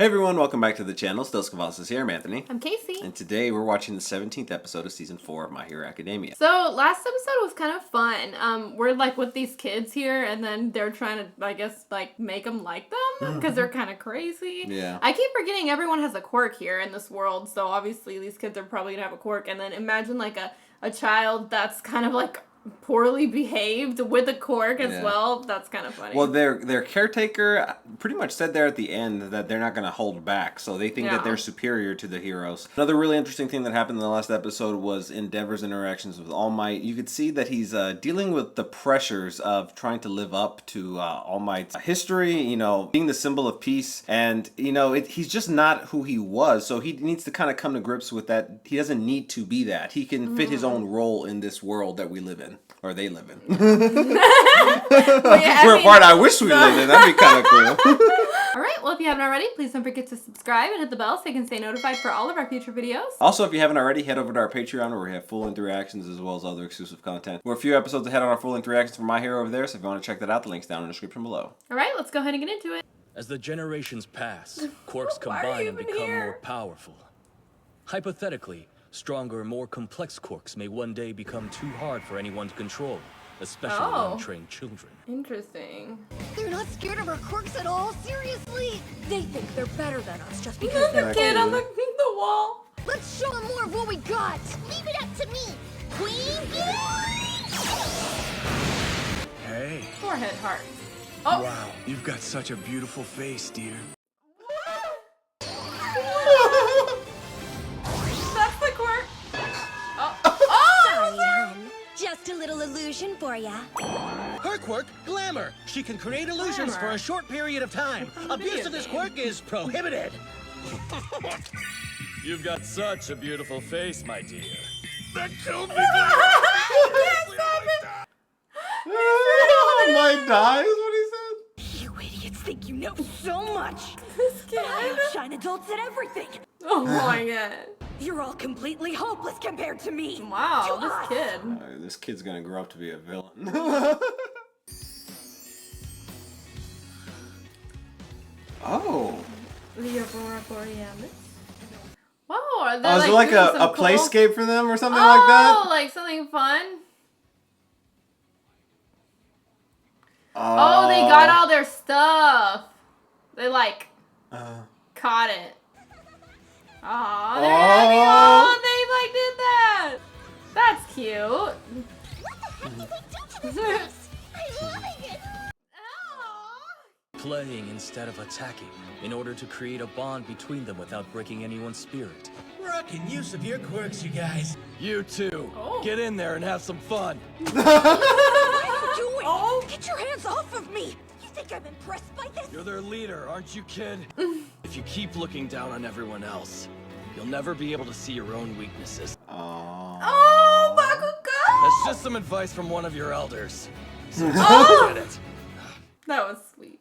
Hey everyone, welcome back to the channel. Still Scavalis here, I'm Anthony. I'm Casey. And today we're watching the 17th episode of Season 4 of My Hero Academia. So, last episode was kind of fun. We're like with these kids here, and then they're trying to, I guess, like make them like them, because they're kind of crazy. Yeah. I keep forgetting everyone has a quirk here in this world, so obviously these kids are probably gonna have a quirk, and then imagine like a child that's kind of like poorly behaved with a quirk as well. That's kind of funny. Well, their caretaker pretty much said there at the end that they're not going to hold back, so they think that they're superior to the heroes. Another really interesting thing that happened in the last episode was Endeavor's interactions with All Might. You could see that he's dealing with the pressures of trying to live up to All Might's history, you know, being the symbol of peace, and, you know, he's just not who he was, so he needs to kind of come to grips with that. He doesn't need to be that. He can fit his own role in this world that we live in. Or they live in. We're a part I wish we lived in. That'd be kind of cool. Alright, well if you haven't already, please don't forget to subscribe and hit the bell so you can stay notified for all of our future videos. Also, if you haven't already, head over to our Patreon where we have full-length reactions as well as other exclusive content. We're a few episodes ahead on our full-length reactions for My Hero over there, so if you want to check that out, the link's down in the description below. Alright, let's go ahead and get into it. As the generations pass, quirks combine and become more powerful. Hypothetically, stronger, more complex quirks may one day become too hard for anyone to control, especially untrained children. Interesting. They're not scared of our quirks at all, seriously. They think they're better than us just because There's a kid on the wall. Let's show them more of what we got. Leave it up to me, Queen. Hey. Forehead heart. Oh. Wow, you've got such a beautiful face, dear. That's the quirk. Sorry, hon. Just a little illusion for ya. Her quirk, Glamour. She can create illusions for a short period of time. Abuse of this quirk is prohibited. You've got such a beautiful face, my dear. That killed me. Might die is what he said. You idiots think you know so much. This kid. I outshine adults at everything. Oh my god. You're all completely hopeless compared to me. Wow, this kid. This kid's gonna grow up to be a villain. Oh. The Aurora Borealis. Wow, are they Oh, is it like doing a some cool... playscape for them or something like that? Oh, like something fun? Oh, they got all their stuff. They like caught it. Aw, they're happy. Oh, they like did that. That's cute. I'm loving it. Playing instead of attacking, in order to create a bond between them without breaking anyone's spirit. Rockin' use of your quirks, you guys. You too. Oh. Get in there and have some fun. What are you doing? Get your hands off of me. You think I'm impressed by this? You're their leader, aren't you, kid? If you keep looking down on everyone else, you'll never be able to see your own weaknesses. Oh, Bakugo. That's just some advice from one of your elders. So get it. That was sweet.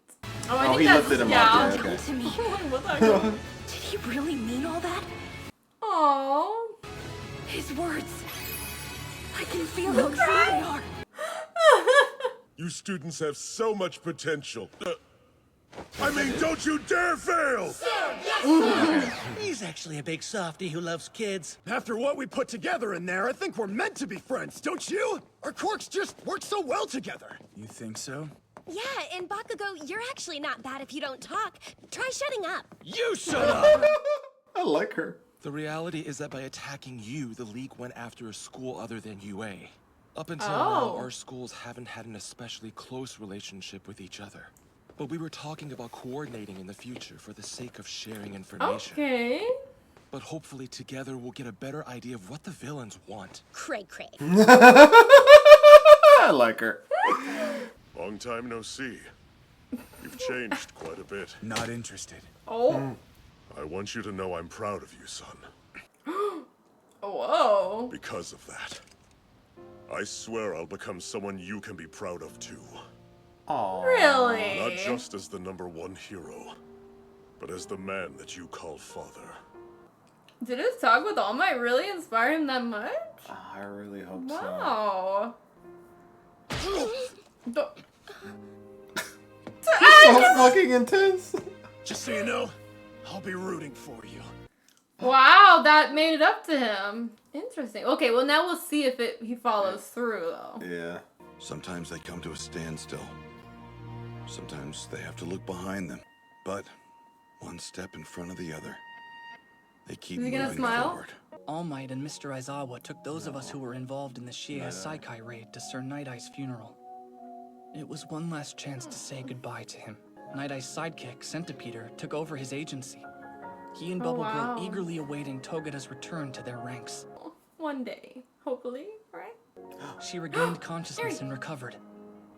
Oh, Oh, he lifted him up there. Come Okay. to me. What's that called? Did he really mean all that? Aww. His words. I can feel how true they are. You students have so much potential. I mean, don't you dare fail! He's actually a big softy who loves kids. After what we put together in there, I think we're meant to be friends, don't you? Our quirks just work so well together. You think so? Yeah, and Bakugo, you're actually not bad if you don't talk. Try shutting up. You shut up! I like her. The reality is that by attacking you, the League went after a school other than UA. Up until now, our schools haven't had an especially close relationship with each other. But we were talking about coordinating in the future for the sake of sharing information. Okay. But hopefully together we'll get a better idea of what the villains want. Cray. I like her. Long time no see. You've changed quite a bit. Not interested. Oh. I want you to know I'm proud of you, son. Whoa. Because of that. I swear I'll become someone you can be proud of too. Aww. Really? Not just as the #1 hero, but as the man that you call father. Did his talk with All Might really inspire him that much? I really hope Wow. so fucking intense. Just so you know, I'll be rooting for you. Wow, that made it up to him. Interesting. Okay, well now we'll see if he follows through though. Yeah. Sometimes they come to a standstill. Sometimes they have to look behind them. But one step in front of the other. They keep Is he gonna moving smile? forward. All Might and Mr. Aizawa took those of us who were involved in the Shie Saikai raid to Sir Night Eye's funeral. It was one last chance to say goodbye to him. Night Eye's sidekick, Centipeter, took over his agency. He and Bubble wow. Girl eagerly awaiting Togata's return to their ranks. One day, hopefully, right? She regained consciousness and recovered,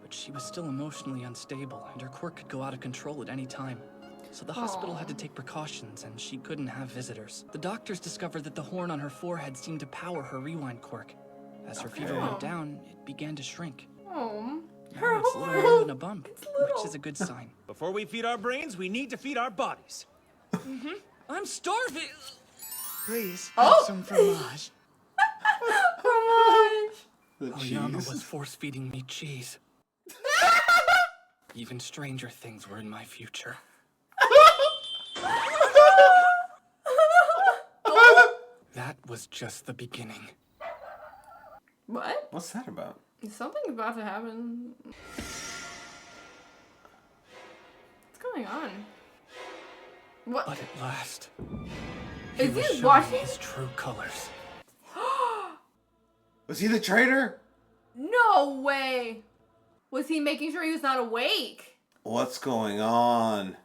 but she was still emotionally unstable, and her quirk could go out of control at any time. So the hospital had to take precautions, and she couldn't have visitors. The doctors discovered that the horn on her forehead seemed to power her rewind quirk. As her fever went down, it began to shrink. Oh, Now it's little more than a bump, which is a good sign. Before we feed our brains, we need to feed our bodies. I'm starving! Please, have some fromage. The Aoyama cheese. was force-feeding me cheese. Even stranger things were in my future. That was just the beginning. What? What's that about? Is something about to happen? What's going on? What? But at last, Is was he showing watching? his true colors. Was he the traitor? No way! Was he making sure he was not awake? What's going on?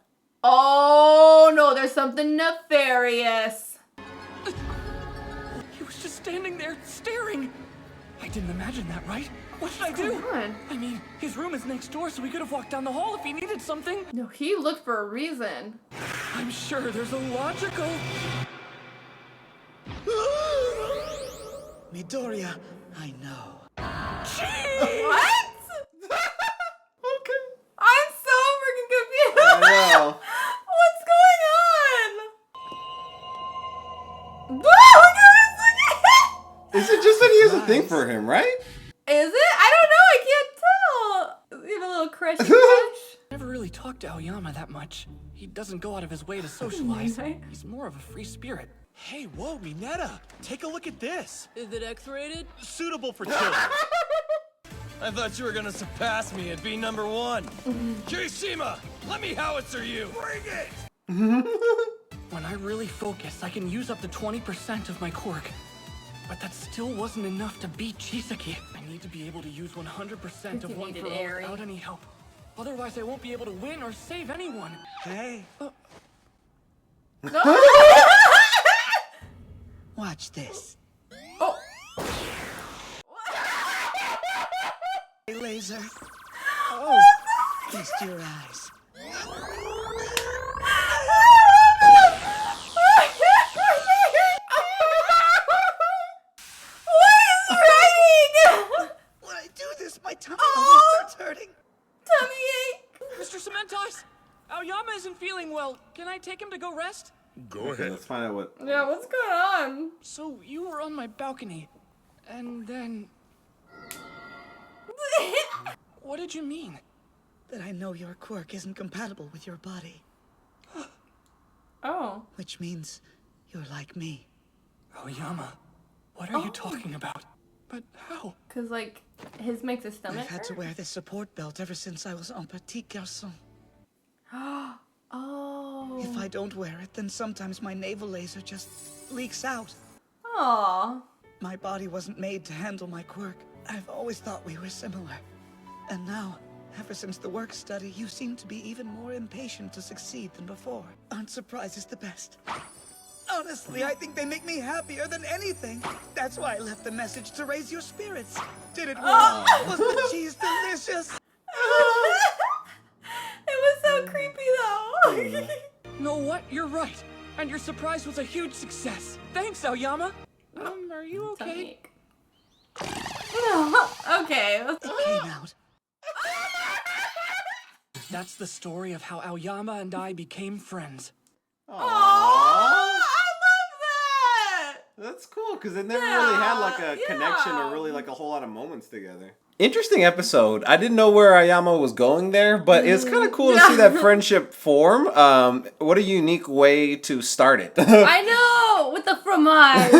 Oh no, there's something nefarious. He was just standing there, staring. I didn't imagine that, right? What should I do? Come on. I mean, his room is next door, so he could have walked down the hall if he needed something. No, he looked for a reason. I'm sure there's a logical... Midoriya, I know. What? Okay. I'm so freaking confused. I know. What's going on? Whoa, look at this! Is it just that he has a thing for him, right? Is it? I don't know. I can't tell. You have a little crushy crush? Never really talked to Aoyama that much. He doesn't go out of his way to socialize. Right. He's more of a free spirit. Hey, whoa, Mineta, take a look at this. Is it X-rated? Suitable for children. I thought you were gonna surpass me and be number one. Kirishima, let me howitzer you. Bring it! When I really focus, I can use up to 20% of my quirk. But that still wasn't enough to beat Chisaki. I need to be able to use 100% of You one needed for all Eri. without any help. Otherwise, I won't be able to win or save anyone. Hey, No. watch this. Oh. Hey, laser. Oh, feast your eyes. When I do this, my tummy always starts hurting. Tummy ache. Mr. Cementos, Aoyama isn't feeling well. Can I take him to go rest? Go Okay, ahead. let's find out what. Yeah, what's going on? So you were on my balcony, and then... What did you mean? That I know your quirk isn't compatible with your body, Oh. which means you're like me. Aoyama, what are you talking about? But how? Cause like his makes his stomach I've had to hurt? wear this support belt ever since I was un petit garçon. Oh. If I don't wear it, then sometimes my navel laser just leaks out. Aw. My body wasn't made to handle my quirk. I've always thought we were similar. And now, ever since the work study, you seem to be even more impatient to succeed than before. Aren't surprises the best? Honestly, I think they make me happier than anything. That's why I left the message to raise your spirits. Did it work? Was the cheese delicious? It was so creepy though. No, what? You're right. And your surprise was a huge success. Thanks, Aoyama. Are you okay? Tummy ache. Okay. It came out. That's the story of how Aoyama and I became friends. Aww, I love that. That's cool because they never really had like a Yeah, connection yeah. or really like a whole lot of moments together. Interesting episode. I didn't know where Aoyama was going there, but it's kind of cool to see that friendship form. What a unique way to start it. I know, with the fromage.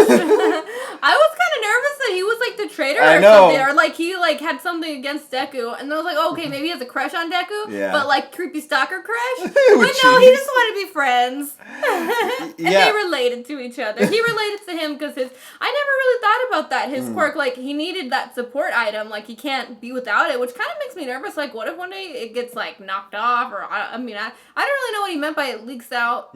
I was kind of nervous that he was like the traitor or something, or like he like had something against Deku, and I was like, oh, okay, maybe he has a crush on Deku, but like creepy stalker crush. But no, he just wanted to be friends, and they related to each other. He related to him because I never really thought about that. His quirk, like he needed that support item, like he can't be without it, which kind of makes me nervous. Like, what if one day it gets like knocked off, or I don't really know what he meant by it leaks out.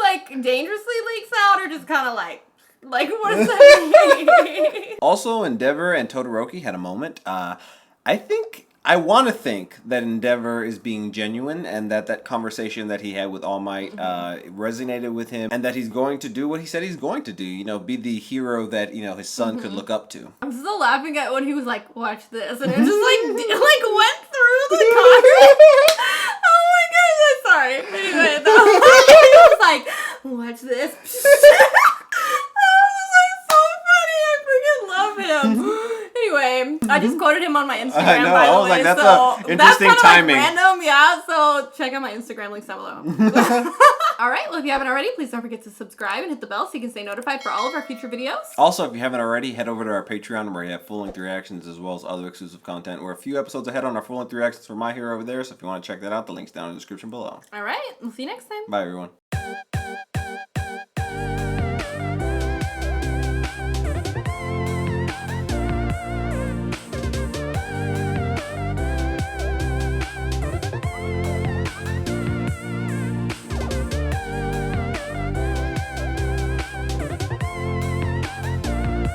Like dangerously leaks out, or just kind of like what does that mean? Also, Endeavor and Todoroki had a moment. I want to think that Endeavor is being genuine, and that conversation that he had with All Might resonated with him, and that he's going to do what he said he's going to do. You know, be the hero that his son could look up to. I'm still laughing at when he was like, "Watch this," and it just like went through the concrete. Oh my gosh! I'm sorry. Anyway, he was like, "Watch this." Love him. Anyway, I just quoted him on my Instagram. I know. By the way, like, that's interesting timing. Like random, yeah. So check out my Instagram links down below. All right. Well, if you haven't already, please don't forget to subscribe and hit the bell so you can stay notified for all of our future videos. Also, if you haven't already, head over to our Patreon where we have full-length reactions as well as other exclusive content. We're a few episodes ahead on our full-length reactions for My Hero over there. So if you want to check that out, the link's down in the description below. All right. We'll see you next time. Bye, everyone.